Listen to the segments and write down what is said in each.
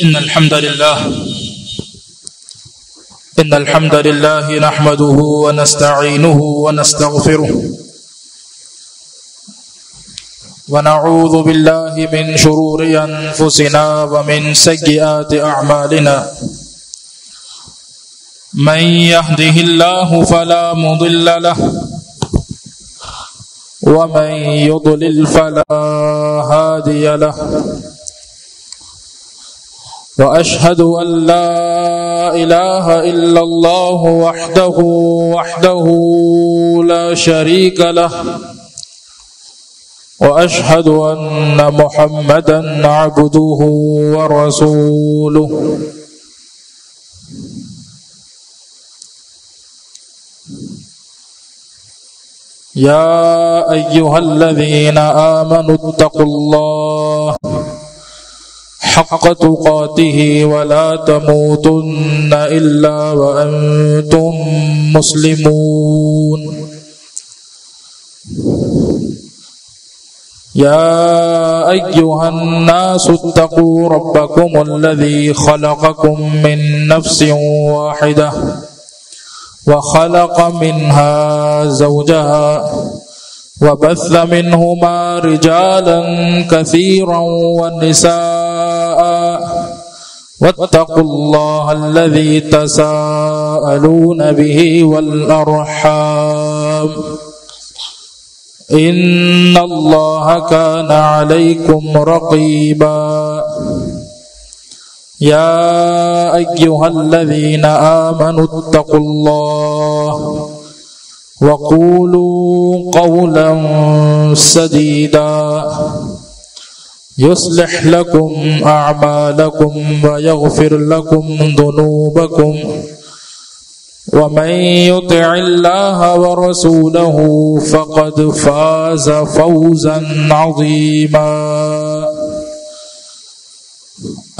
إن الحمد لله نحمده ونستعينه ونستغفره ونعوذ بالله من شرور أنفسنا ومن سيئات أعمالنا من يهده الله فلا مضل له ومن يضلل فلا هادي له وأشهد أن لا إله إلا الله وحده لا شريك له وأشهد أن محمدا عبده ورسوله يا أيها الذين آمنوا اتقوا الله حق تقاته ولا تموتن إلا وأنتم مسلمون يا أيها الناس اتقوا ربكم الذي خلقكم من نفس واحدة وخلق منها زوجها وبث منهما رجالا كثيرا والنساء واتقوا الله الذي تساءلون به والأرحام إن الله كان عليكم رقيبا يا أيها الذين آمنوا اتقوا الله وقولوا قولا سديدا يصلح لكم أعمالكم ويغفر لكم ذنوبكم ومن يطع الله ورسوله فقد فاز فوزا عظيما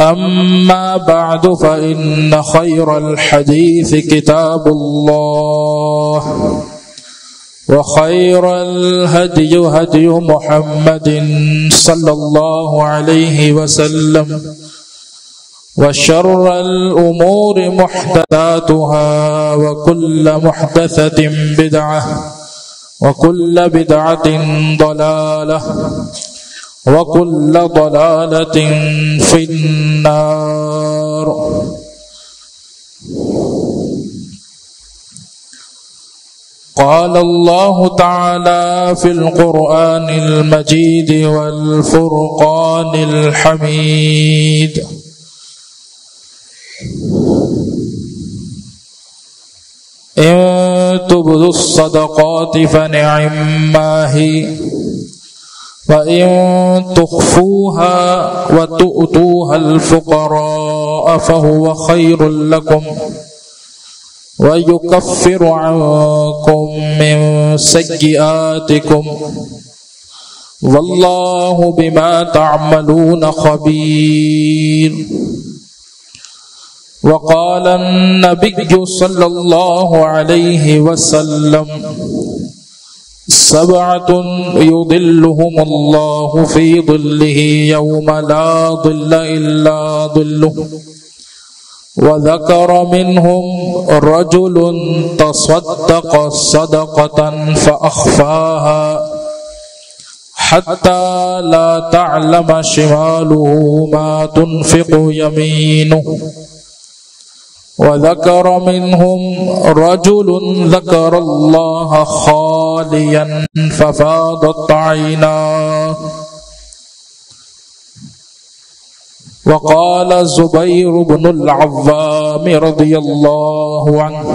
أما بعد فإن خير الحديث كتاب الله وخير الهدي هدي محمد صلى الله عليه وسلم وشر الأمور محدثاتها وكل محدثة بدعة وكل بدعة ضلالة وكل ضلالة في النار قال الله تعالى في القرآن المجيد والفرقان الحميد إن تبدوا الصدقات فنعما هي وإن تخفوها وتؤتوها الفقراء فهو خير لكم ويكفر عنكم من سيئاتكم والله بما تعملون خبير وقال النبي صلى الله عليه وسلم 7 يظلهم الله في ظله يوم لا ظل إلا ظله وذكر منهم رجل تصدق صدقة فأخفاها حتى لا تعلم شماله ما تنفق يمينه وذكر منهم رجل ذكر الله خاليا ففاضت عيناه وقال الزبير بن العوام رضي الله عنه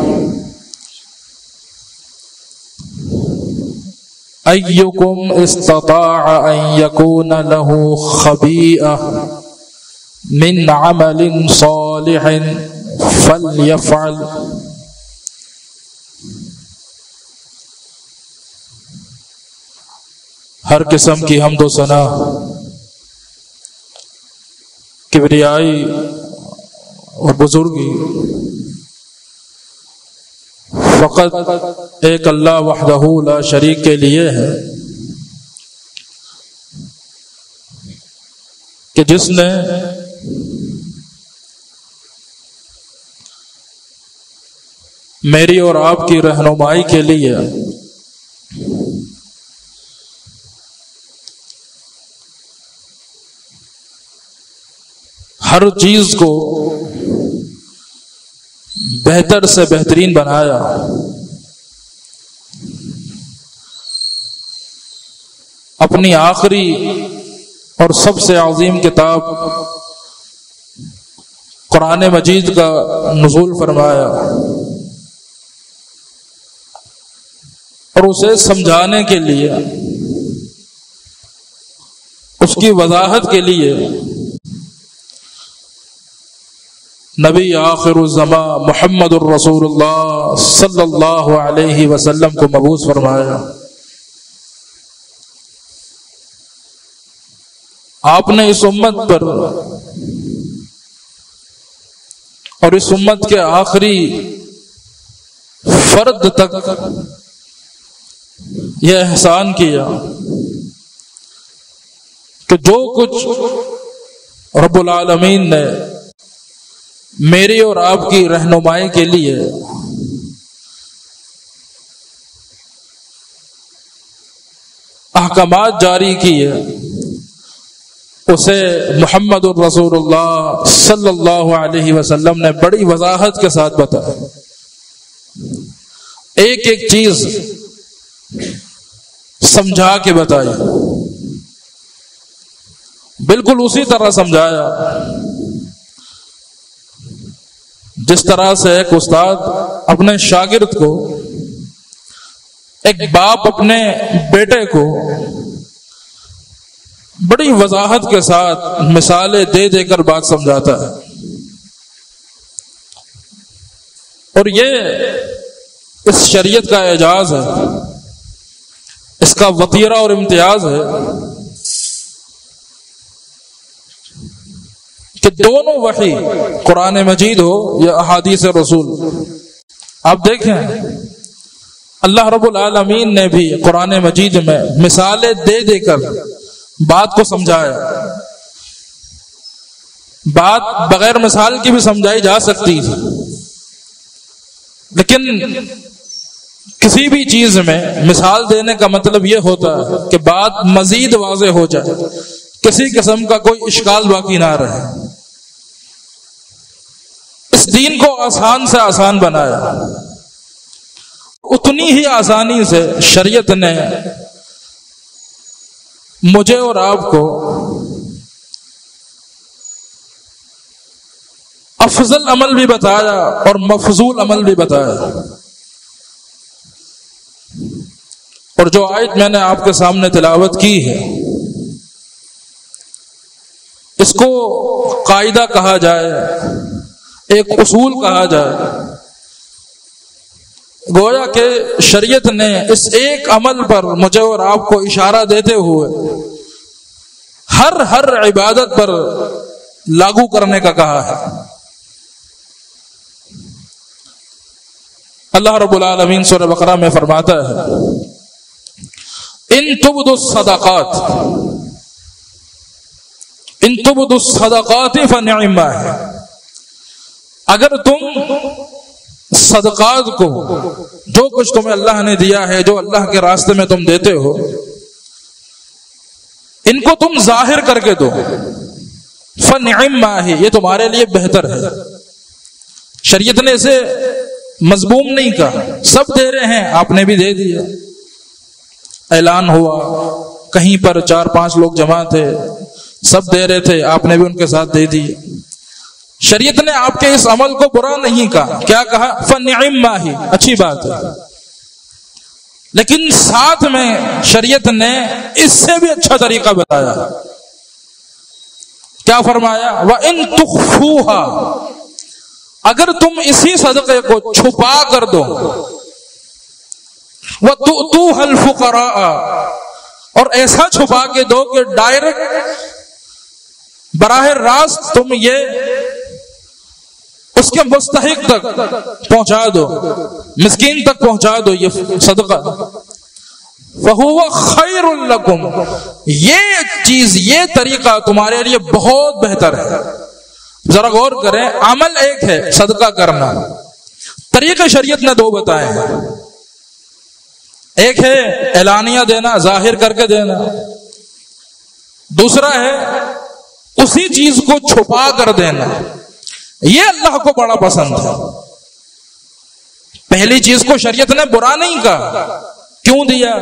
أيكم استطاع أن يكون له خبيئة من عمل صالح فليفعل ہر قسم کی حمد و ثنا کبریائی اور بزرگی فقط ایک اللہ وحدہ لا شریک کے لیے ہے کہ جس نے میری اور آپ کی رہنمائی کے لیے ہر چیز کو بہتر سے بہترین بنایا. اپنی آخری اور سب سے عظیم کتاب قرآن مجید کا نزول فرمایا اور اسے سمجھانے کے لیے، اس کی وضاحت کے لیے نبی آخر الزمان محمد الرسول اللہ صلی اللہ علیہ وسلم کو مبعوث فرمایا. آپ نے اس امت پر اور اس امت کے آخری فرد تک یہ احسان کیا کہ جو کچھ رب العالمین نے میری اور آپ کی رہنمائی کے لیے احکامات جاری کیے، اسے محمد الرسول اللہ صلی اللہ علیہ وسلم نے بڑی وضاحت کے ساتھ بتایا. ایک ایک چیز سمجھا کے بتائی، بالکل اسی طرح سمجھایا جس طرح سے ایک استاد اپنے شاگرد کو، ایک باپ اپنے بیٹے کو بڑی وضاحت کے ساتھ مثالیں دے دے کر بات سمجھاتا ہے. اور یہ اس شریعت کا اعجاز ہے، اس کا وطیرہ اور امتیاز ہے کہ دونوں وحی، قرآن مجید ہو یا احادیث رسول، آپ دیکھیں اللہ رب العالمین نے بھی قرآن مجید میں مثالیں دے دے کر بات کو سمجھایا. بات بغیر مثال کی بھی سمجھائی جا سکتی تھی، لیکن کسی بھی چیز میں مثال دینے کا مطلب یہ ہوتا ہے کہ بات مزید واضح ہو جائے، کسی قسم کا کوئی اشکال باقی نہ رہے. اس دین کو آسان سے آسان بنایا. اتنی ہی آسانی سے شریعت نے مجھے اور آپ کو افضل عمل بھی بتایا اور مفضول عمل بھی بتایا. اور جو آیت میں نے آپ کے سامنے تلاوت کی ہے، اس کو قاعدہ کہا جائے، ایک اصول کہا جائے. گویا کہ شریعت نے اس ایک عمل پر مجھے اور آپ کو اشارہ دیتے ہوئے ہر عبادت پر لاگو کرنے کا کہا ہے. اللہ رب العالمین سورہ بقرہ میں فرماتا ہے ان تبدوا الصدقات فنعما ہے. اگر تم صدقات کو، جو کچھ تمہیں اللہ نے دیا ہے، جو اللہ کے راستے میں تم دیتے ہو، ان کو تم ظاہر کر کے دو، فنعما ہے، یہ تمہارے لیے بہتر ہے. شریعت نے اسے مذموم نہیں کہا، سب دے رہے ہیں، آپ نے بھی دے دیا. اعلان ہوا، کہیں پر 4-5 لوگ جمع تھے، سب دے رہے تھے، آپ نے بھی ان کے ساتھ دے دی. شریعت نے آپ کے اس عمل کو برا نہیں کہا، کیا کہا؟ فنعما ہی، اچھی بات ہے. لیکن ساتھ میں شریعت نے اس سے بھی اچھا طریقہ بتایا. کیا فرمایا؟ وَإِن تُخْفُوهَا، اگر تم اسی صدقے کو چھپا کر دو، وَتُؤْتُوهَا الْفُقَرَاءَ، اور ایسا چھپا کے دو کہ ڈائریکٹ براہ راست تم یہ اس کے مستحق تک پہنچا دو، مسکین تک پہنچا دو یہ صدقہ، فَهُوَ خَيْرٌ لَكُمْ، یہ چیز، یہ طریقہ تمہارے لیے بہت بہتر ہے. ذرا غور کریں، عمل ایک ہے صدقہ کرنا، طریقے شریعت نے دو بتائے ہیں. ایک ہے اعلانیہ دینا، ظاہر کر کے دینا. دوسرا ہے اسی چیز کو چھپا کر دینا. یہ اللہ کو بڑا پسند ہے. پہلی چیز کو شریعت نے برا نہیں کہا. کیوں دیا؟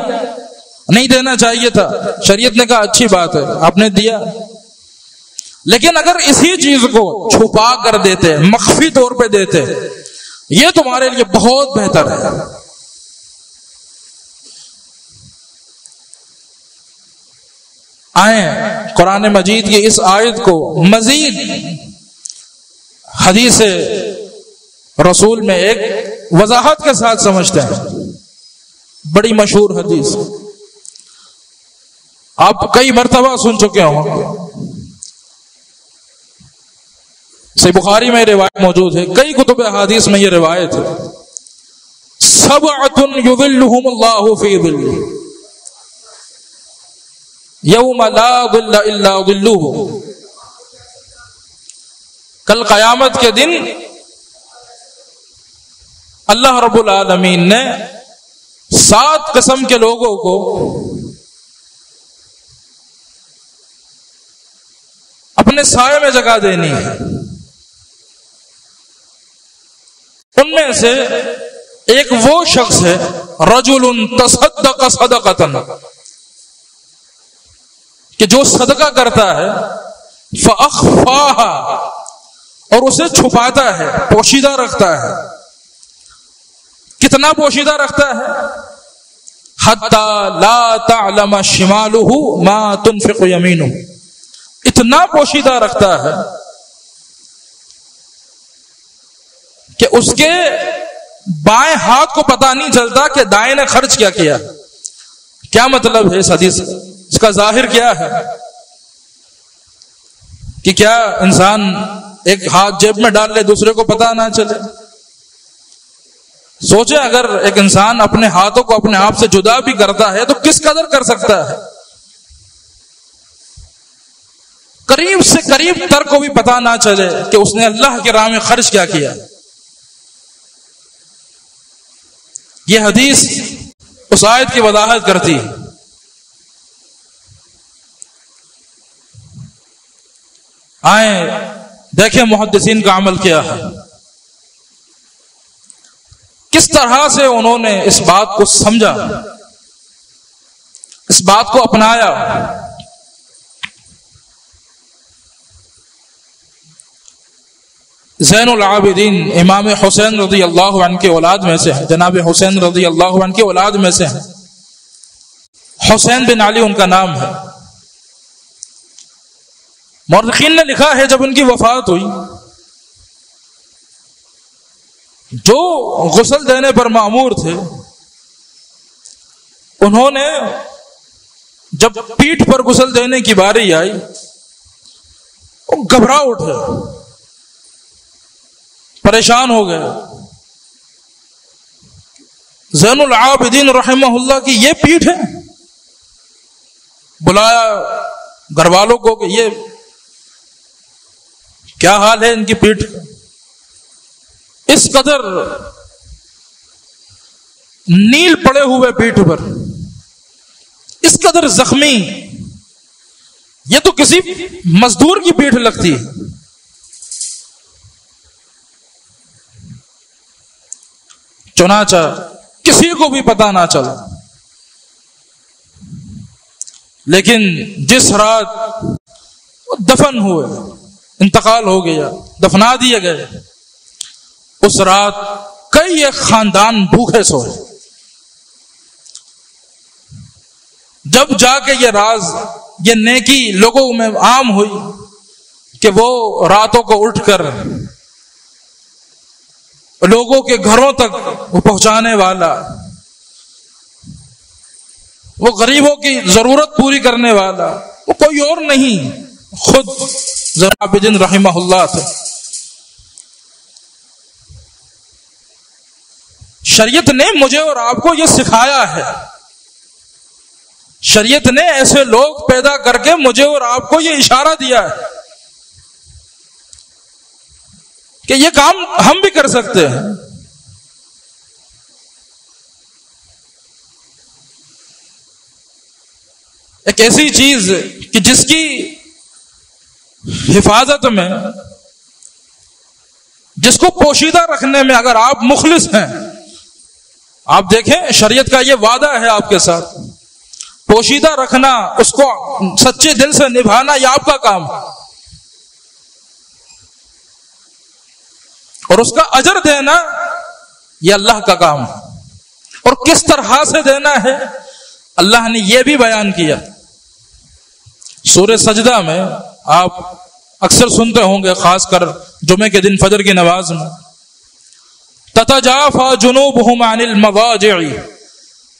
نہیں دینا چاہیے تھا. شریعت نے کہا اچھی بات ہے آپ نے دیا. لیکن اگر اسی چیز کو چھپا کر دیتے، مخفی طور پہ دیتے، یہ تمہارے لیے بہت بہتر ہے. آئیں قرآن مجید کی اس آیت کو مزید حدیث رسول میں ایک وضاحت کے ساتھ سمجھتے ہیں. بڑی مشہور حدیث، آپ کئی مرتبہ سن چکے ہوں. صحیح بخاری میں روایت موجود ہے، کئی کتب احادیث میں یہ روایت ہے. سبعۃ یظلھم اللہ فی ظلہ یوم لا ظل الا ظلہ. کل قیامت کے دن اللہ رب العالمین نے 7 قسم کے لوگوں کو اپنے سائے میں جگہ دینی ہے. ان میں سے ایک وہ شخص ہے رجل تصدق صدقۃ، کہ جو صدقہ کرتا ہے فأخفاها، اور اسے چھپاتا ہے، پوشیدہ رکھتا ہے. کتنا پوشیدہ رکھتا ہے؟ حتی لا تعلم شمالہ ما تنفق یمینہ، اتنا پوشیدہ رکھتا ہے کہ اس کے بائیں ہاتھ کو پتہ نہیں چلتا کہ دائیں نے خرچ کیا کیا. کیا مطلب ہے اس حدیث؟ اس کا ظاہر کیا ہے کہ کیا انسان ایک ہاتھ جیب میں ڈال لے دوسرے کو پتہ نہ چلے؟ سوچیں اگر ایک انسان اپنے ہاتھوں کو اپنے آپ سے جدا بھی کرتا ہے تو کس قدر کر سکتا ہے. قریب سے قریب تر کو بھی پتہ نہ چلے کہ اس نے اللہ کی راہ میں خرچ کیا کیا. یہ حدیث اس آیت کی وضاحت کرتی ہے. آئیں دیکھیں محدثین کا عمل کیا ہے، کس طرح سے انہوں نے اس بات کو سمجھا، اس بات کو اپنایا. زین العابدین امام حسین رضی اللہ عنہ کے اولاد میں سے ہیں، جناب حسین رضی اللہ عنہ کے اولاد میں سے ہیں. حسین بن علی ان کا نام ہے. مورخین نے لکھا ہے جب ان کی وفات ہوئی، جو غسل دینے پر مامور تھے انہوں نے جب پیٹھ پر غسل دینے کی باری آئی وہ گھبرا اٹھے، پریشان ہو گئے. زین العابدین رحمہ اللہ کی یہ پیٹھ ہے؟ بلایا گھر والوں کو کہ یہ کیا حال ہے ان کی پیٹھ کا. اس قدر نیل پڑے ہوئے پیٹھ پر، اس قدر زخمی، یہ تو کسی مزدور کی پیٹھ لگتی ہے. چنانچہ کسی کو بھی پتہ نہ چلا. لیکن جس رات دفن ہوئے، انتقال ہو گیا، دفنا دیے گئے، اس رات کئی ایک خاندان بھوکے سوئے. جب جا کے یہ راز، یہ نیکی لوگوں میں عام ہوئی کہ وہ راتوں کو اٹھ کر لوگوں کے گھروں تک وہ پہنچانے والا، وہ غریبوں کی ضرورت پوری کرنے والا، وہ کوئی اور نہیں، خود زین رحمہ اللہ تھے. شریعت نے مجھے اور آپ کو یہ سکھایا ہے، شریعت نے ایسے لوگ پیدا کر کے مجھے اور آپ کو یہ اشارہ دیا ہے کہ یہ کام ہم بھی کر سکتے ہیں. ایک ایسی چیز کہ جس کی حفاظت میں، جس کو پوشیدہ رکھنے میں اگر آپ مخلص ہیں، آپ دیکھیں شریعت کا یہ وعدہ ہے آپ کے ساتھ، پوشیدہ رکھنا، اس کو سچے دل سے نبھانا، یہ آپ کا کام ہے، اور اس کا اجر دینا یہ اللہ کا کام ہے۔ اور کس طرح سے دینا ہے اللہ نے یہ بھی بیان کیا۔ سورہ سجدہ میں آپ اکثر سنتے ہوں گے، خاص کر جمعے کے دن فجر کی نماز میں، تتجافى جنوبهم عن المضاجع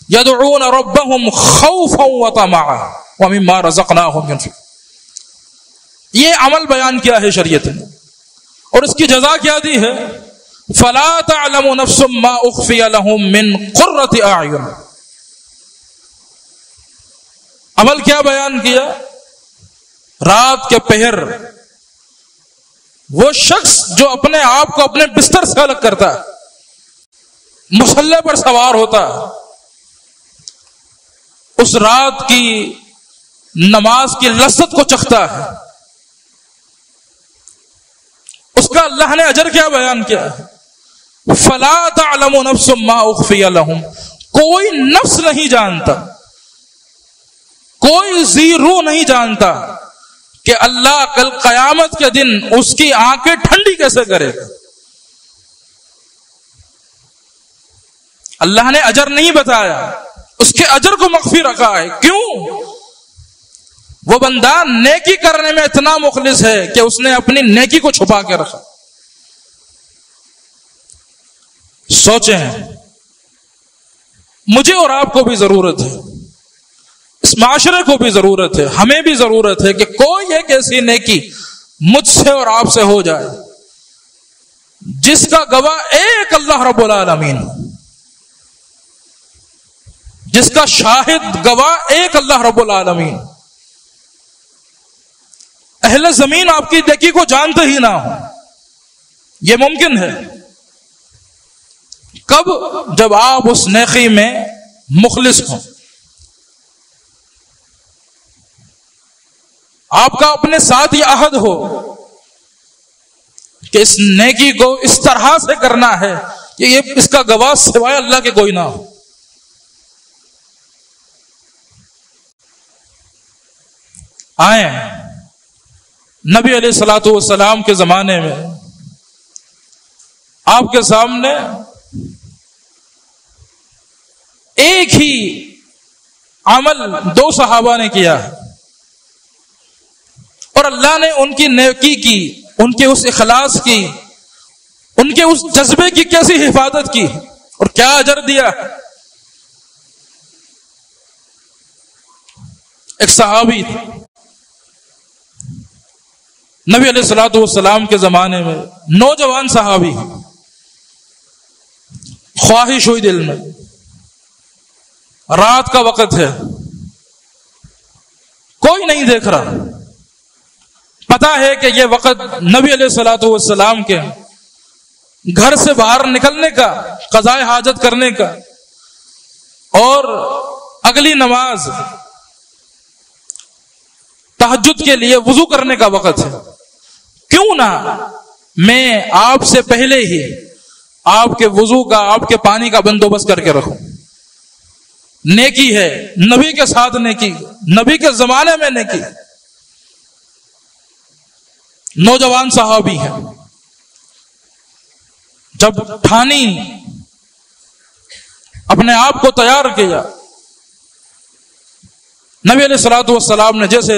يدعون ربهم خوفا وطمعا ومما رزقناهم ينفقون۔ یہ عمل بیان کیا ہے شریعت نے، اور اس کی جزا کیا دی ہے؟ فلا تعلم نفس ما اخفي لهم من قرة اعین۔ عمل کیا بیان کیا؟ رات کے پہر وہ شخص جو اپنے آپ کو اپنے بستر سے الگ کرتا ہے، مصلی پر سوار ہوتا ہے، اس رات کی نماز کی لذت کو چکھتا ہے، اس کا اللہ نے اجر کیا بیان کیا ہے؟ فلا تعلم نفس ما اخفی لهم۔ کوئی نفس نہیں جانتا، کوئی ذی روح نہیں جانتا کہ اللہ کل قیامت کے دن اس کی آنکھیں ٹھنڈی کیسے کرے گا۔ اللہ نے اجر نہیں بتایا، اس کے اجر کو مخفی رکھا ہے۔ کیوں؟ وہ بندہ نیکی کرنے میں اتنا مخلص ہے کہ اس نے اپنی نیکی کو چھپا کے رکھا۔ سوچیں، مجھے اور آپ کو بھی ضرورت ہے، اس معاشرے کو بھی ضرورت ہے، ہمیں بھی ضرورت ہے کہ کوئی ایک ایسی نیکی مجھ سے اور آپ سے ہو جائے جس کا گواہ ایک اللہ رب العالمین، جس کا شاہد گواہ ایک اللہ رب العالمین، اہل زمین آپ کی نیکی کو جانتے ہی نہ ہو۔ یہ ممکن ہے کب؟ جب آپ اس نیکی میں مخلص ہوں، آپ کا اپنے ساتھ یہ عہد ہو کہ اس نیکی کو اس طرح سے کرنا ہے کہ یہ اس کا گواہ سوائے اللہ کے کوئی نہ ہو۔ آئیں نبی علیہ الصلوۃ والسلام کے زمانے میں آپ کے سامنے ایک ہی عمل دو صحابہ نے کیا، اور اللہ نے ان کی نیکی کی، ان کے اس اخلاص کی، ان کے اس جذبے کی کیسی حفاظت کی اور کیا اجر دیا۔ ایک صحابی تھے نبی علیہ الصلوۃ والسلام کے زمانے میں، نوجوان صحابی، خواہش ہوئی دل میں، رات کا وقت ہے، کوئی نہیں دیکھ رہا، پتا ہے کہ یہ وقت نبی علیہ الصلوۃ والسلام کے گھر سے باہر نکلنے کا، قضاء حاجت کرنے کا اور اگلی نماز تہجد کے لیے وضو کرنے کا وقت ہے۔ کیوں نہ میں آپ سے پہلے ہی آپ کے وضو کا، آپ کے پانی کا بندوبست کر کے رکھوں۔ نیکی ہے، نبی کے ساتھ نیکی، نبی کے زمانے میں نیکی۔ نوجوان صحابی ہیں، جب ٹھانی، اپنے آپ کو تیار کیا، نبی علیہ الصلوۃ والسلام نے جیسے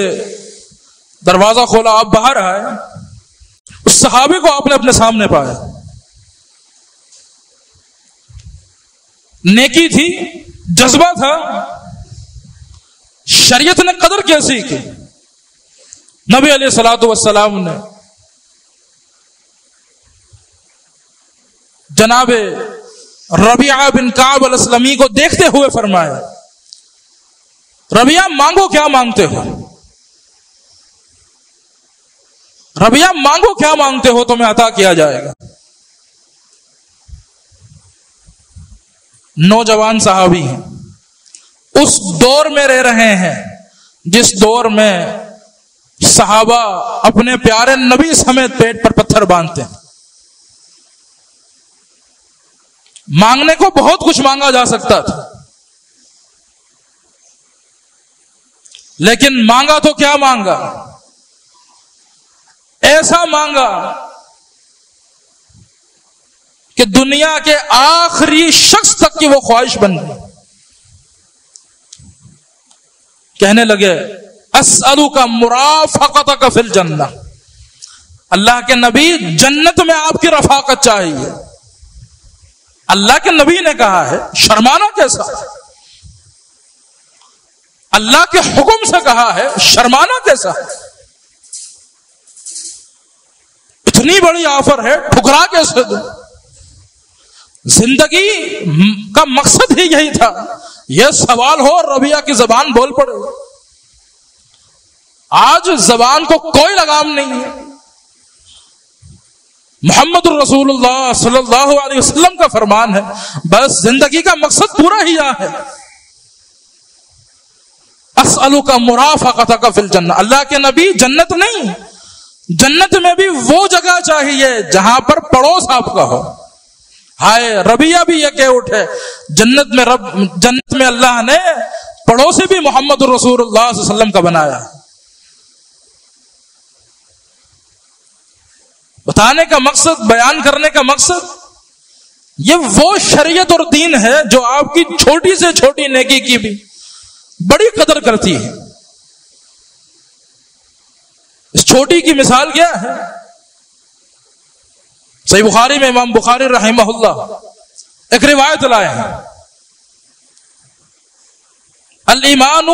دروازہ کھولا، آپ باہر آئے، اس صحابی کو آپ نے اپنے سامنے پایا۔ نیکی تھی، جذبہ تھا، شریعت نے قدر کیسی کی۔ نبی علیہ الصلوۃ والسلام نے جناب ربیعہ بن کعب الاسلمی کو دیکھتے ہوئے فرمایا، ربیعہ مانگو، کیا مانگتے ہو؟ ربیعہ مانگو، کیا مانگتے ہو، تمہیں عطا کیا جائے گا۔ نوجوان صحابی ہیں، اس دور میں رہ رہے ہیں جس دور میں صحابہ اپنے پیارے نبی سمیت پیٹ پر پتھر باندھتے ہیں. مانگنے کو بہت کچھ مانگا جا سکتا تھا، لیکن مانگا تو کیا مانگا؟ ایسا مانگا کہ دنیا کے آخری شخص تک کی وہ خواہش بن گئی. کہنے لگے اسألک مرافقتک فی الجنہ، اللہ کے نبی جنت میں آپ کی رفاقت چاہیے. اللہ کے نبی نے کہا ہے، شرمانا کیسا؟ اللہ کے حکم سے کہا ہے، شرمانا کیسا؟ اتنی بڑی آفر ہے، ٹھکرا کیسے دوں؟ زندگی کا مقصد ہی یہی تھا. یہ سوال ہو اور ربیہ کی زبان بول پڑے. آج زبان کو کوئی لگام نہیں ہے. محمد الرسول اللہ صلی اللہ علیہ وسلم کا فرمان ہے، بس زندگی کا مقصد پورا ہی یہاں ہے. اسألک مرافقتک فی الجنہ، اللہ کے نبی جنت نہیں، جنت میں بھی وہ جگہ چاہیے جہاں پر پڑوس آپ کا ہو. ہائے ربیہ بھی یہ کہ اٹھے جنت میں اللہ نے پڑوسی بھی محمد الرسول اللہ صلی اللہ علیہ وسلم کا بنایا. بتانے کا مقصد، بیان کرنے کا مقصد، یہ وہ شریعت اور دین ہے جو آپ کی چھوٹی سے چھوٹی نیکی کی بھی بڑی قدر کرتی ہے. اس چھوٹی کی مثال کیا ہے؟ صحیح بخاری میں امام بخاری رحمہ اللہ ایک روایت لائے ہیں، الایمان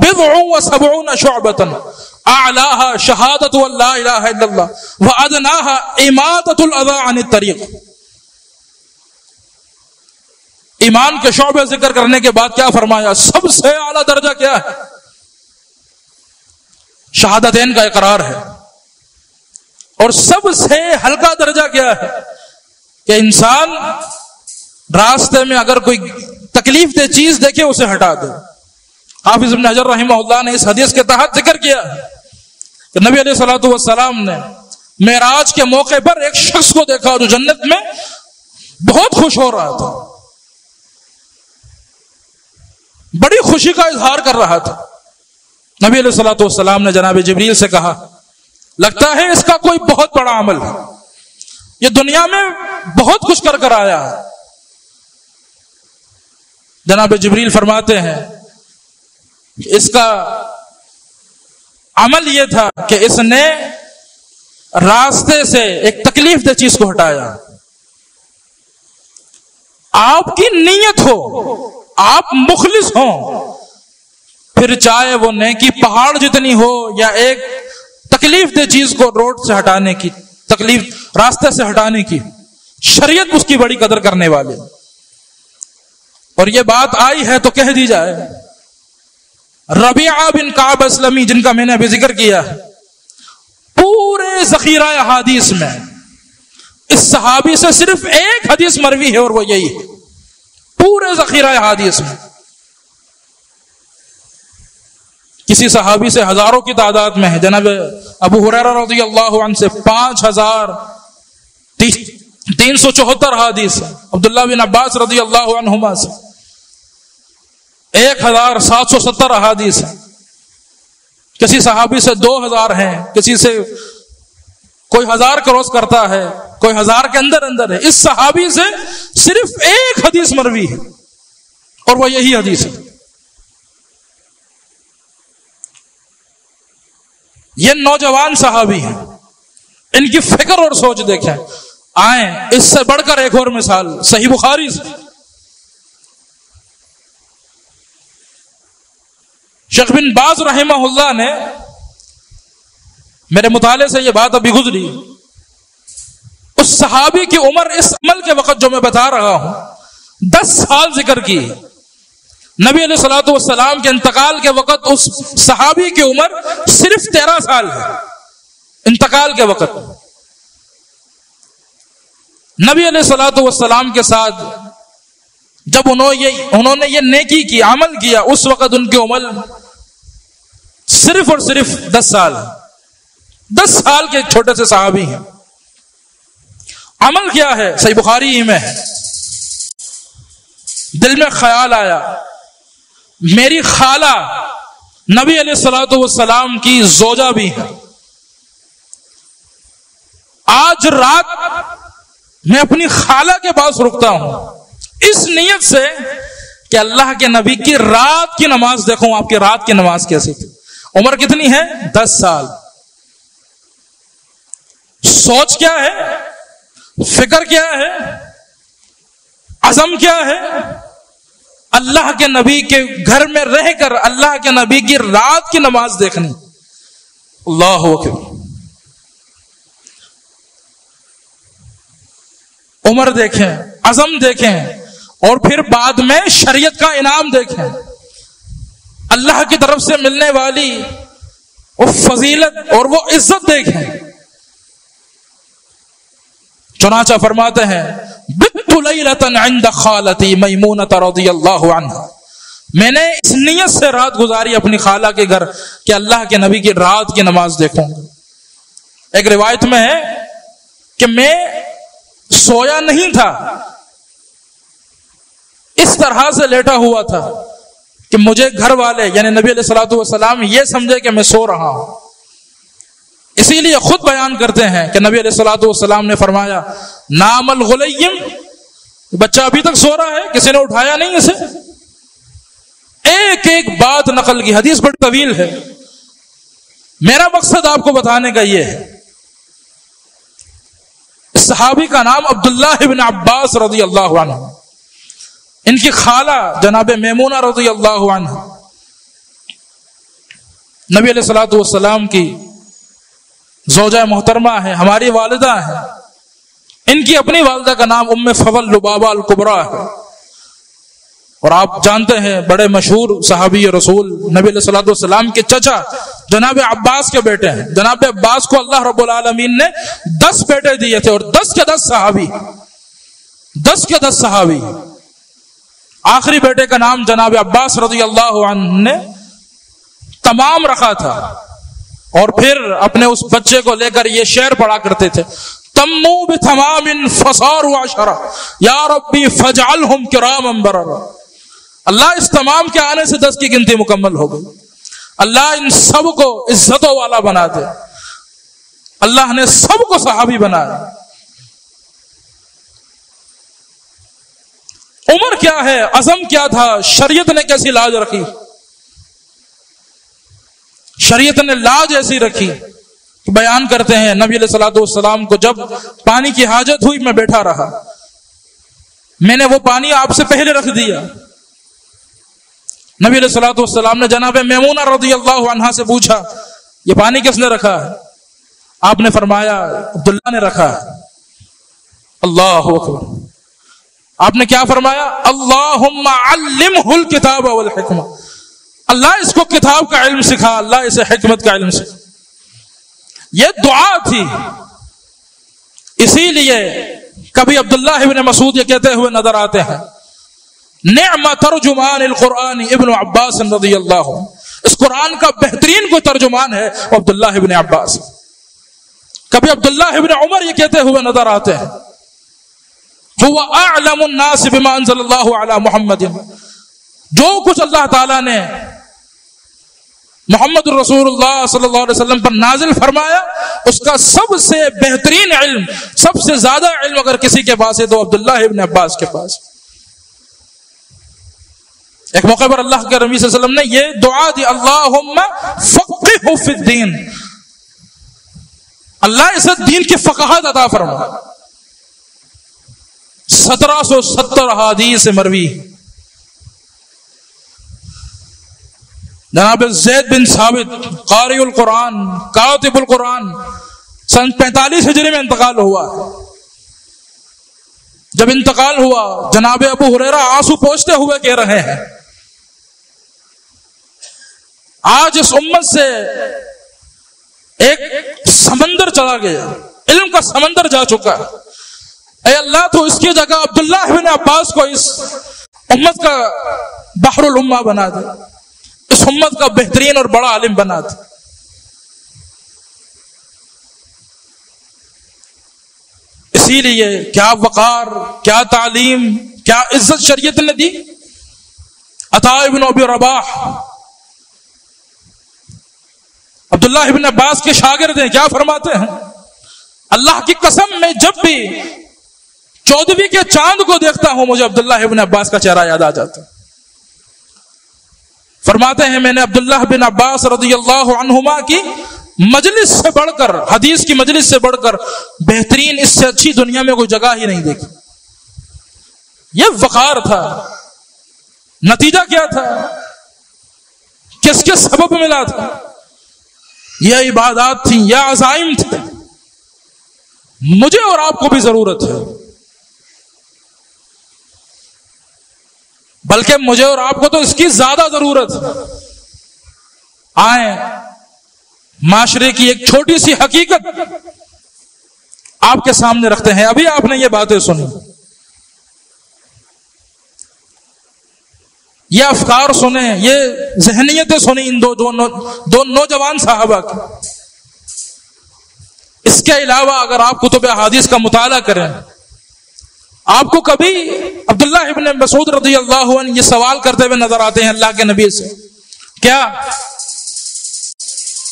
بضع وسبعون شعبۃ اعلاها شہادۃ ان لا الہ الا اللہ وادناها اماطۃ الاذى عن الطریق. ایمان کے شعبے ذکر کرنے کے بعد کیا فرمایا؟ سب سے اعلیٰ درجہ کیا ہے؟ شہادتین کا اقرار ہے. اور سب سے ہلکا درجہ کیا ہے؟ کہ انسان راستے میں اگر کوئی تکلیف دہ چیز دیکھے اسے ہٹا دے. حافظ ابن حجر رحمہ اللہ نے اس حدیث کے تحت ذکر کیا کہ نبی علیہ الصلوۃ والسلام نے معراج کے موقع پر ایک شخص کو دیکھا جو جنت میں بہت خوش ہو رہا تھا، بڑی خوشی کا اظہار کر رہا تھا. نبی علیہ الصلوۃ والسلام نے جناب جبریل سے کہا، لگتا ہے اس کا کوئی بہت بڑا عمل ہے، یہ دنیا میں بہت کچھ کر آیا ہے. جناب جبریل فرماتے ہیں کہ اس کا عمل یہ تھا کہ اس نے راستے سے ایک تکلیف دہ چیز کو ہٹایا. آپ کی نیت ہو، آپ مخلص ہوں، پھر چاہے وہ نیکی پہاڑ جتنی ہو یا ایک تکلیف دہ چیز کو روڈ سے ہٹانے کی، تکلیف راستے سے ہٹانے کی، شریعت اس کی بڑی قدر کرنے والے. اور یہ بات آئی ہے تو کہہ دی جائے، ربیعہ بن کعب اسلمی جن کا میں نے ابھی ذکر کیا، پورے ذخیرہ احادیث میں اس صحابی سے صرف ایک حدیث مروی ہے اور وہ یہی ہے. پورے ذخیرہ احادیث میں کسی صحابی سے ہزاروں کی تعداد میں ہے. جناب ابو ہریرہ رضی اللہ عنہ سے 5374 حدیث، عبداللہ بن عباس رضی اللہ عنہما سے 1770 احادیث ہیں. کسی صحابی سے 2000 ہیں، کسی سے کوئی 1000 کراس کرتا ہے، کوئی 1000 کے اندر اندر ہے. اس صحابی سے صرف ایک حدیث مروی ہے اور وہ یہی حدیث ہے. یہ نوجوان صحابی ہیں، ان کی فکر اور سوچ دیکھیں. آئیں اس سے بڑھ کر ایک اور مثال صحیح بخاری سے. شیخ بن باز رحمہ اللہ نے، میرے مطالعے سے یہ بات ابھی گزری، اس صحابی کی عمر اس عمل کے وقت جو میں بتا رہا ہوں 10 سال ذکر کی. نبی علیہ الصلوۃ والسلام کے انتقال کے وقت اس صحابی کی عمر صرف 13 سال ہے. انتقال کے وقت نبی علیہ الصلوۃ والسلام کے ساتھ جب انہوں نے یہ نیکی کی، عمل کیا، اس وقت ان کی عمر صرف اور صرف 10 سال 10 سال کے ایک چھوٹے سے صحابی ہیں. عمل کیا ہے؟ صحیح بخاری ہی میں ہے. دل میں خیال آیا میری خالہ نبی علیہ الصلوۃ والسلام کی زوجہ بھی ہے، آج رات میں اپنی خالہ کے پاس رکتا ہوں اس نیت سے کہ اللہ کے نبی کی رات کی نماز دیکھوں. آپ کی رات کی نماز کیسی تھی؟ عمر کتنی ہے؟ 10 سال. سوچ کیا ہے؟ فکر کیا ہے؟ عزم کیا ہے؟ اللہ کے نبی کے گھر میں رہ کر اللہ کے نبی کی رات کی نماز دیکھنی. اللہ اکبر. عمر دیکھیں، عزم دیکھیں، اور پھر بعد میں شریعت کا انعام دیکھیں، اللہ کی طرف سے ملنے والی وہ فضیلت اور وہ عزت دیکھیں. چنانچہ فرماتے ہیں بت لیلۃ عند خالتی میمونۃ رضی اللہ عنہا، میں نے اس نیت سے رات گزاری اپنی خالہ کے گھر کہ اللہ کے نبی کی رات کی نماز دیکھوں. ایک روایت میں ہے کہ میں سویا نہیں تھا، اس طرح سے لیٹا ہوا تھا کہ مجھے گھر والے یعنی نبی علیہ الصلوۃ والسلام یہ سمجھے کہ میں سو رہا ہوں. اسی لیے خود بیان کرتے ہیں کہ نبی علیہ الصلوۃ والسلام نے فرمایا نام الغلیم، بچہ ابھی تک سو رہا ہے، کسی نے اٹھایا نہیں اسے. ایک ایک بات نقل کی، حدیث بڑی طویل ہے. میرا مقصد آپ کو بتانے کا یہ ہے، صحابی کا نام عبداللہ ابن عباس رضی اللہ عنہ، ان کی خالہ جناب میمونہ رضی اللہ عنہ نبی علیہ الصلوۃ والسلام کی زوجہ محترمہ ہے، ہماری والدہ ہیں. ان کی اپنی والدہ کا نام ام فضل لبابہ الکبریٰ ہے، اور آپ جانتے ہیں بڑے مشہور صحابی رسول نبی علیہ الصلوۃ والسلام کے چچا جناب عباس کے بیٹے ہیں. جناب عباس کو اللہ رب العالمین نے 10 بیٹے دیے تھے، اور 10 کے 10 صحابی، 10 کے 10 صحابی. آخری بیٹے کا نام جناب عباس رضی اللہ عنہ نے تمام رکھا تھا، اور پھر اپنے اس بچے کو لے کر یہ شعر پڑھا کرتے تھے تمو بتمام فصاروا عشرا یا ربی فاجعلہم کراما بررا. اللہ اس تمام کے آنے سے 10 کی گنتی مکمل ہو گئی. اللہ ان سب کو عزتوں والا بنا دے. اللہ نے سب کو صحابی بنایا. عمر کیا ہے، عزم کیا تھا، شریعت نے کیسی لاج رکھی. شریعت نے لاج ایسی رکھی کہ بیان کرتے ہیں نبی علیہ الصلوۃ والسلام کو جب پانی کی حاجت ہوئی میں بیٹھا رہا، میں نے وہ پانی آپ سے پہلے رکھ دیا. نبی علیہ الصلوۃ والسلام نے جناب میمونہ رضی اللہ عنہا سے پوچھا یہ پانی کس نے رکھا ہے؟ آپ نے فرمایا عبداللہ نے رکھا ہے. اللہ اکبر. آپ نے کیا فرمایا؟ اللہم علمہ الکتاب والحکمہ، اللہ اس کو کتاب کا علم سکھا، اللہ اسے حکمت کا علم سکھا. یہ دعا تھی. اسی لیے کبھی عبداللہ ابن مسعود یہ کہتے ہوئے نظر آتے ہیں نعم ترجمان القرآن ابن عباس رضی اللہ عنہ، اس قرآن کا بہترین کوئی ترجمان ہے عبداللہ ابن عباس. کبھی عبداللہ ابن عمر یہ کہتے ہوئے نظر آتے ہیں هو اعلم الناس بما انزل اللہ علی محمد، جو کچھ اللہ تعالیٰ نے محمد الرسول اللہ صلی اللہ علیہ وسلم پر نازل فرمایا اس کا سب سے بہترین علم، سب سے زیادہ علم اگر کسی کے پاس ہے تو عبداللہ ابن عباس کے پاس. ایک موقع پر اللہ کے نبی صلی اللہ علیہ وسلم نے یہ دعا دی اللہم فقہہ فی الدین، اللہ اسے دین کی فقاہت عطا فرما. 1770 احادیث مروی. جناب زید بن ثابت قاری القرآن کاتب القرآن سن 45 ہجری میں انتقال ہوا. جب انتقال ہوا جناب ابو ہریرہ آنسو پوچھتے ہوئے کہہ رہے ہیں آج اس امت سے ایک سمندر چلا گیا، علم کا سمندر جا چکا. اے اللہ تو اس کی جگہ عبداللہ بن عباس کو اس امت کا بحر الامہ بنا دے، اس امت کا بہترین اور بڑا عالم بنا تھا. اسی لیے کیا وقار، کیا تعلیم، کیا عزت شریعت نے دی. عطاء ابن ابی رباح عبداللہ ابن عباس کے شاگرد ہیں، کیا فرماتے ہیں؟ اللہ کی قسم میں جب بھی 14ویں کے چاند کو دیکھتا ہوں مجھے عبداللہ ابن عباس کا چہرہ یاد آ جاتا ہے. فرماتے ہیں میں نے عبداللہ بن عباس رضی اللہ عنہما کی مجلس سے بڑھ کر، حدیث کی مجلس سے بڑھ کر بہترین، اس سے اچھی دنیا میں کوئی جگہ ہی نہیں دیکھی. یہ وقار تھا. نتیجہ کیا تھا؟ کس کے سبب ملا تھا؟ یہ عبادات تھیں، یہ عزائم تھے. مجھے اور آپ کو بھی ضرورت ہے، بلکہ مجھے اور آپ کو تو اس کی زیادہ ضرورت ہے. آئیں معاشرے کی ایک چھوٹی سی حقیقت آپ کے سامنے رکھتے ہیں. ابھی آپ نے یہ باتیں سنی، یہ افکار سنے، یہ ذہنیتیں سنی ان دو نوجوان صحابہ کی. اس کے علاوہ اگر آپ کتب احادیث کا مطالعہ کریں، آپ کو کبھی عبداللہ ابن مسعود رضی اللہ عنہ یہ سوال کرتے ہوئے نظر آتے ہیں اللہ کے نبی سے، کیا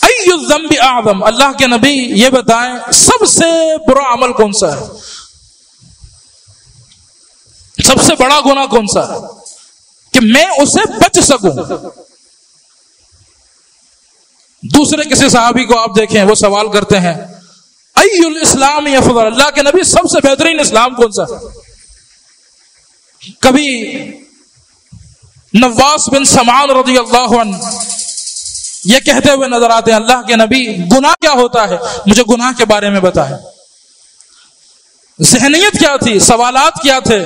ای الذنب اعظم، اللہ کے نبی یہ بتائیں سب سے برا عمل کون سا ہے، سب سے بڑا گناہ کون سا ہے کہ میں اسے بچ سکوں. دوسرے کسی صحابی کو آپ دیکھیں وہ سوال کرتے ہیں ای الاسلام افضل، اللہ کے نبی سب سے بہترین اسلام کون سا ہے. کبھی نواس بن سمعان رضی اللہ عنہ یہ کہتے ہوئے نظر آتے ہیں اللہ کے نبی گناہ کیا ہوتا ہے، مجھے گناہ کے بارے میں بتائیں. ذہنیت کیا تھی، سوالات کیا تھے،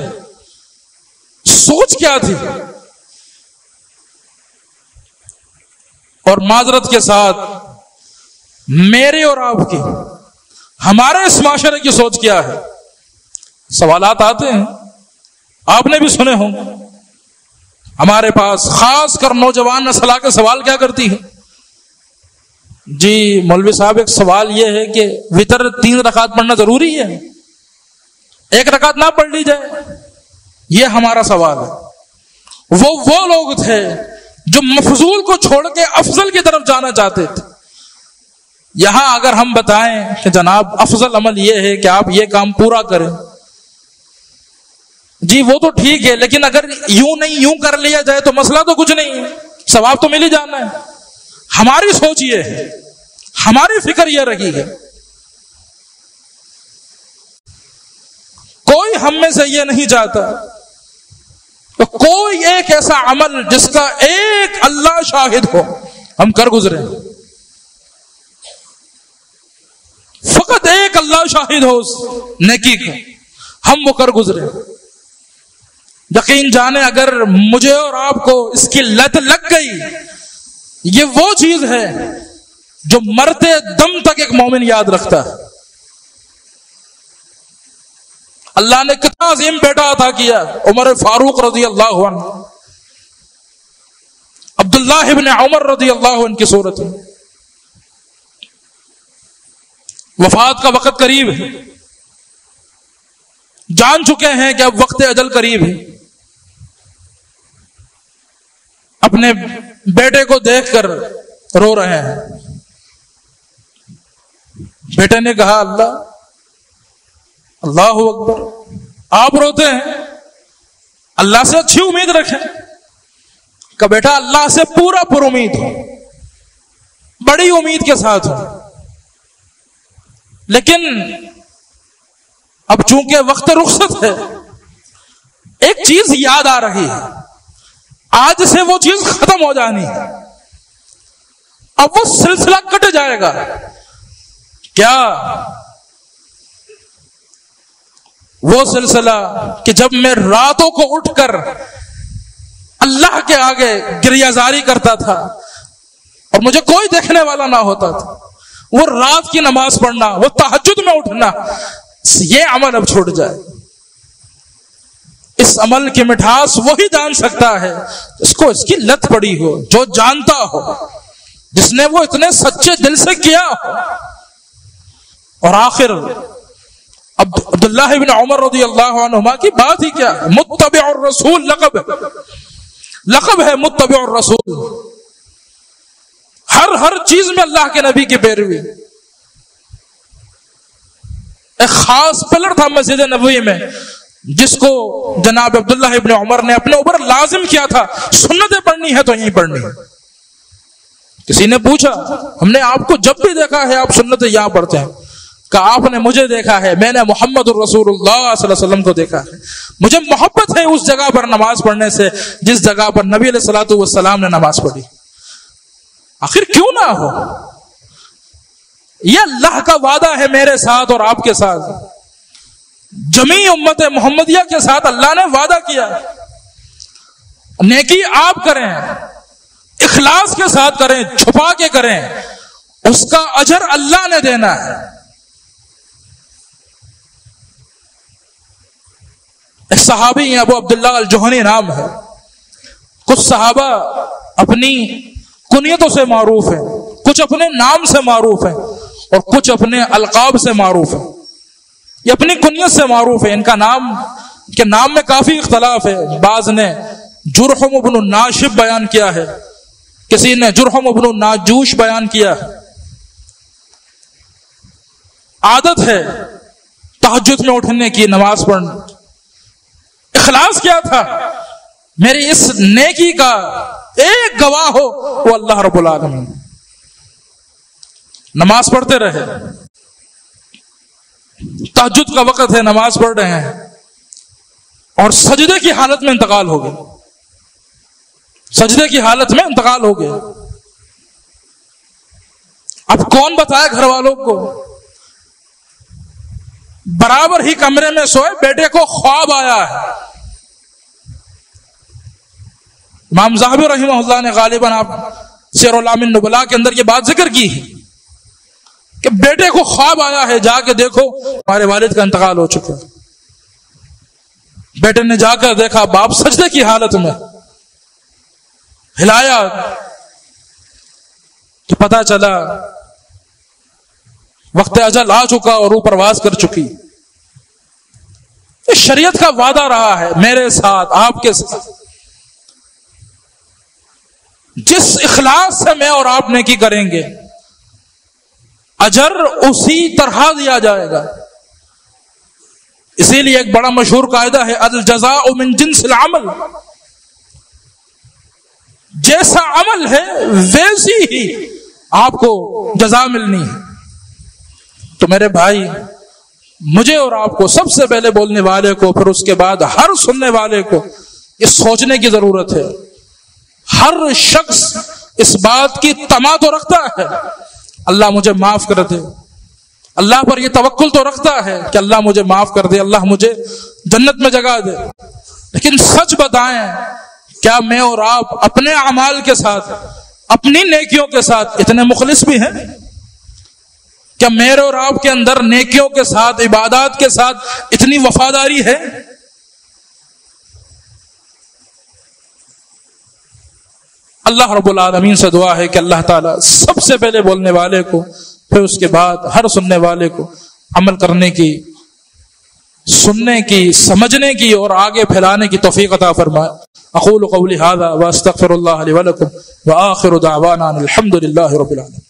سوچ کیا تھی. اور معذرت کے ساتھ میرے اور آپ کی، ہمارے اس معاشرے کی سوچ کیا ہے؟ سوالات آتے ہیں، آپ نے بھی سنے ہوں. ہمارے پاس خاص کر نوجوان نسل آ کے سوال کیا کرتی ہے، جی مولوی صاحب ایک سوال یہ ہے کہ وتر 3 رکعت پڑھنا ضروری ہے، 1 رکعت نہ پڑھ لی جائے؟ یہ ہمارا سوال ہے. وہ لوگ تھے جو مفضول کو چھوڑ کے افضل کی طرف جانا چاہتے تھے. یہاں اگر ہم بتائیں کہ جناب افضل عمل یہ ہے کہ آپ یہ کام پورا کریں، جی وہ تو ٹھیک ہے، لیکن اگر یوں نہیں یوں کر لیا جائے تو مسئلہ تو کچھ نہیں ہے، ثواب تو مل ہی جانا ہے. ہماری سوچ یہ ہے، ہماری فکر یہ رہی ہے. کوئی ہم میں سے یہ نہیں چاہتا تو کوئی ایک ایسا عمل جس کا ایک اللہ شاہد ہو ہم کر گزرے، فقط ایک اللہ شاہد ہو اس نیکی کا، ہم وہ کر گزرے. یقین جانے اگر مجھے اور آپ کو اس کی لت لگ گئی، یہ وہ چیز ہے جو مرتے دم تک ایک مومن یاد رکھتا ہے. اللہ نے کتنا عظیم بیٹا عطا کیا، عمر فاروق رضی اللہ عنہ، عبداللہ ابن عمر رضی اللہ عنہ کی صورت میں. وفات کا وقت قریب ہے، جان چکے ہیں کہ اب وقت اجل قریب ہے. اپنے بیٹے کو دیکھ کر رو رہے ہیں. بیٹے نے کہا اللہ اکبر. آپ روتے ہیں، اللہ سے اچھی امید رکھیں کہ بیٹا اللہ سے پورا پر امید ہو، بڑی امید کے ساتھ ہو. لیکن اب چونکہ وقت رخصت ہے، ایک چیز یاد آ رہی ہے، آج سے وہ چیز ختم ہو جانی ہے، اب وہ سلسلہ کٹ جائے گا. کیا وہ سلسلہ کہ جب میں راتوں کو اٹھ کر اللہ کے آگے گریہ زاری کرتا تھا اور مجھے کوئی دیکھنے والا نہ ہوتا تھا، وہ رات کی نماز پڑھنا، وہ تہجد میں اٹھنا، یہ عمل اب چھوٹ جائے. اس عمل کی مٹھاس وہی جان سکتا ہے اس کو اس کی لت پڑی ہو، جو جانتا ہو، جس نے وہ اتنے سچے دل سے کیا ہو۔ اور آخر عبداللہ بن عمر رضی اللہ عنہما کی بات ہی کیا، متبع الرسول لقب ہے متبع الرسول، ہر چیز میں اللہ کے نبی کی پیروی۔ ایک خاص پلر تھا مسجد نبوی میں جس کو جناب عبداللہ ابن عمر نے اپنے اوپر لازم کیا تھا، سنتیں پڑھنی ہے تو یہیں پڑھنی ہے۔ کسی نے پوچھا، ہم نے آپ کو جب بھی دیکھا ہے آپ سنتیں یہاں پڑھتے ہیں، کہا آپ نے مجھے دیکھا ہے، میں نے محمد الرسول اللہ صلی اللہ علیہ وسلم کو دیکھا ہے، مجھے محبت ہے اس جگہ پر نماز پڑھنے سے جس جگہ پر نبی علیہ الصلوۃ والسلام نے نماز پڑھی۔ آخر کیوں نہ ہو، یہ اللہ کا وعدہ ہے میرے ساتھ اور آپ کے ساتھ، جمیع امت محمدیہ کے ساتھ اللہ نے وعدہ کیا، نیکی آپ کریں، اخلاص کے ساتھ کریں، چھپا کے کریں، اس کا اجر اللہ نے دینا ہے۔ ایک صحابی ہیں ابو عبداللہ الجہنی نام ہے، کچھ صحابہ اپنی کنیتوں سے معروف ہیں، کچھ اپنے نام سے معروف ہیں اور کچھ اپنے القاب سے معروف ہیں۔ یہ اپنی کنیت سے معروف ہے، ان کے نام میں کافی اختلاف ہے، بعض نے جرحم ابن الناشب بیان کیا ہے، کسی نے جرحم ابن الناجوش بیان کیا ہے۔ عادت ہے تہجد میں اٹھنے کی، نماز پڑھنے۔ اخلاص کیا تھا، میری اس نیکی کا ایک گواہ ہو وہ اللہ رب العالمین۔ نماز پڑھتے رہے، تہجد کا وقت ہے، نماز پڑھ رہے ہیں اور سجدے کی حالت میں انتقال ہو گیا، سجدے کی حالت میں انتقال ہو گیا۔ اب کون بتائے گھر والوں کو؟ برابر ہی کمرے میں سوئے، بیٹے کو خواب آیا ہے۔ امام ذہبی رحمہ اللہ نے غالباً آپ سیر اعلام النبلاء کے اندر یہ بات ذکر کی ہے کہ بیٹے کو خواب آیا ہے، جا کے دیکھو ہمارے والد کا انتقال ہو چکا۔ بیٹے نے جا کر دیکھا باپ سجدے کی حالت میں، ہلایا تو پتا چلا وقت اجل آ چکا اور اوپر واز کر چکی۔ اس شریعت کا وعدہ رہا ہے میرے ساتھ، آپ کے ساتھ، جس اخلاص سے میں اور آپ نیکی کریں گے اجر اسی طرح دیا جائے گا۔ اسی لیے ایک بڑا مشہور قاعدہ ہے، الجزاء من جنس العمل، جیسا عمل ہے ویسی ہی آپ کو جزا ملنی ہے۔ تو میرے بھائی، مجھے اور آپ کو، سب سے پہلے بولنے والے کو، پھر اس کے بعد ہر سننے والے کو یہ سوچنے کی ضرورت ہے۔ ہر شخص اس بات کی تما تو رکھتا ہے اللہ مجھے معاف کر دے، اللہ پر یہ توکل تو رکھتا ہے کہ اللہ مجھے معاف کر دے، اللہ مجھے جنت میں جگہ دے، لیکن سچ بتائیں کیا میں اور آپ اپنے اعمال کے ساتھ، اپنی نیکیوں کے ساتھ اتنے مخلص بھی ہیں؟ کیا میرے اور آپ کے اندر نیکیوں کے ساتھ، عبادات کے ساتھ اتنی وفاداری ہے؟ اللہ رب العالمین سے دعا ہے کہ اللہ تعالیٰ سب سے پہلے بولنے والے کو، پھر اس کے بعد ہر سننے والے کو عمل کرنے کی، سننے کی، سمجھنے کی اور آگے پھیلانے کی توفیق عطا فرمائے۔ اقول قولی ھذا واستغفر اللہ لی ولکم وآخر دعوانا الحمد للہ رب العالمین۔